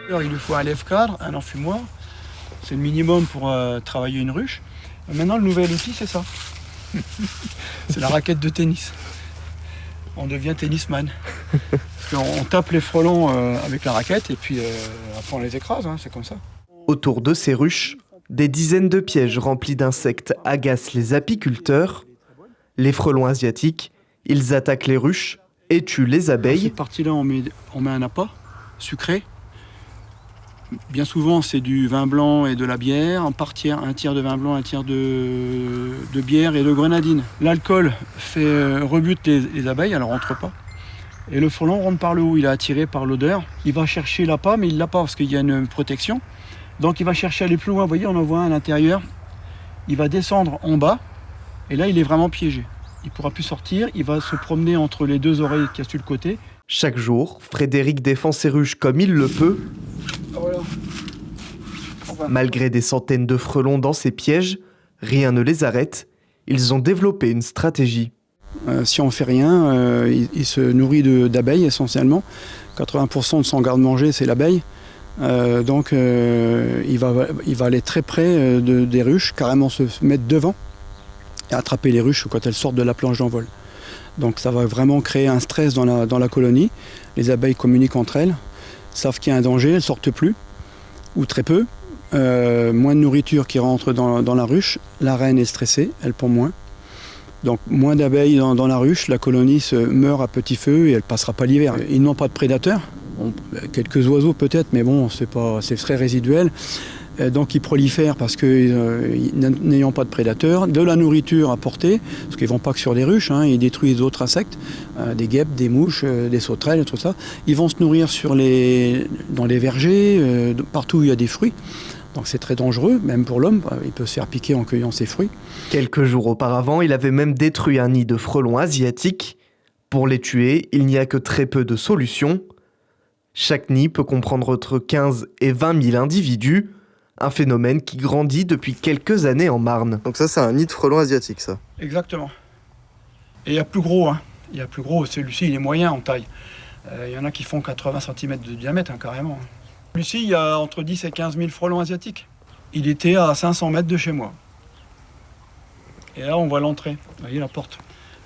Alors, il lui faut un lève-cadre, un enfumoir. C'est le minimum pour travailler une ruche. Maintenant, le nouvel outil, c'est ça. C'est la raquette de tennis. On devient tennisman. On tape les frelons avec la raquette et puis après on les écrase, hein, c'est comme ça. Autour de ces ruches, des dizaines de pièges remplis d'insectes agacent les apiculteurs. Les frelons asiatiques, ils attaquent les ruches et tuent les abeilles. Dans cette partie-là, on met un appât sucré. Bien souvent, c'est du vin blanc et de la bière, un tiers de vin blanc, un tiers de bière et de grenadine. L'alcool rebute les abeilles, elles ne rentrent pas. Et le frelon rentre par le haut, il est attiré par l'odeur. Il va chercher l'appât, mais il ne l'a pas parce qu'il y a une protection. Donc il va chercher à aller plus loin. Vous voyez, on en voit un à l'intérieur. Il va descendre en bas, et là, il est vraiment piégé. Il ne pourra plus sortir, il va se promener entre les deux oreilles qu'il y a sur le côté. Chaque jour, Frédéric défend ses ruches comme il le peut. Voilà. Malgré des centaines de frelons dans ses pièges, rien ne les arrête. Ils ont développé une stratégie. Si on ne fait rien, il se nourrit d'abeilles essentiellement. 80% de son garde-manger, c'est l'abeille. Donc il va aller très près des ruches, carrément se mettre devant et attraper les ruches quand elles sortent de la planche d'envol. Donc ça va vraiment créer un stress dans la colonie. Les abeilles communiquent entre elles, savent qu'il y a un danger, elles ne sortent plus, ou très peu. Moins de nourriture qui rentre dans la ruche, la reine est stressée, elle pond moins. Donc moins d'abeilles dans la ruche, la colonie se meurt à petit feu et elle ne passera pas l'hiver. Ils n'ont pas de prédateurs, quelques oiseaux peut-être, mais bon, c'est très résiduel. Donc ils prolifèrent parce que n'ayant pas de prédateurs, de la nourriture à porter, parce qu'ils ne vont pas que sur des ruches, hein, ils détruisent d'autres insectes, des guêpes, des mouches, des sauterelles, tout ça. Ils vont se nourrir dans les vergers, partout où il y a des fruits. Donc c'est très dangereux, même pour l'homme, il peut se faire piquer en cueillant ses fruits. Quelques jours auparavant, il avait même détruit un nid de frelons asiatiques. Pour les tuer, il n'y a que très peu de solutions. Chaque nid peut comprendre entre 15 et 20 000 individus, un phénomène qui grandit depuis quelques années en Marne. Donc ça, c'est un nid de frelons asiatiques, ça. Exactement. Et il y a plus gros, hein. Il y a plus gros, celui-ci il est moyen en taille. Il y en a qui font 80 cm de diamètre, hein, carrément. Celui-ci, il y a entre 10 et 15 000 frelons asiatiques. Il était à 500 mètres de chez moi. Et là, on voit l'entrée. Vous voyez la porte,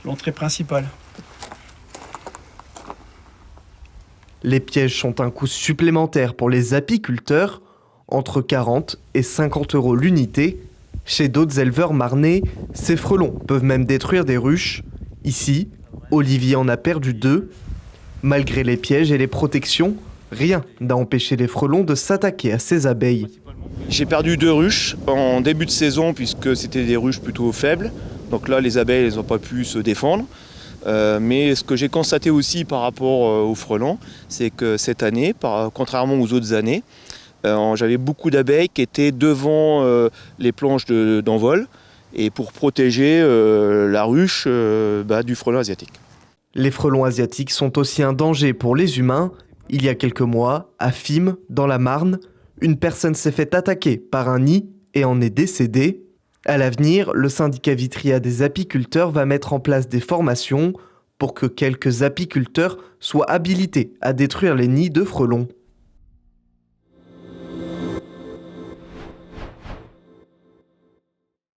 l'entrée principale. Les pièges sont un coût supplémentaire pour les apiculteurs, entre 40 et 50 € l'unité. Chez d'autres éleveurs marnais, ces frelons peuvent même détruire des ruches. Ici, Olivier en a perdu 2. Malgré les pièges et les protections, rien n'a empêché les frelons de s'attaquer à ces abeilles. J'ai perdu 2 ruches en début de saison puisque c'était des ruches plutôt faibles. Donc là, les abeilles n'ont pas pu se défendre. Mais ce que j'ai constaté aussi par rapport aux frelons, c'est que cette année, contrairement aux autres années, j'avais beaucoup d'abeilles qui étaient devant les planches d'envol et pour protéger la ruche du frelon asiatique. Les frelons asiatiques sont aussi un danger pour les humains. Il y a quelques mois, à Fismes, dans la Marne, une personne s'est fait attaquer par un nid et en est décédée. À l'avenir, le syndicat Vitria des apiculteurs va mettre en place des formations pour que quelques apiculteurs soient habilités à détruire les nids de frelons.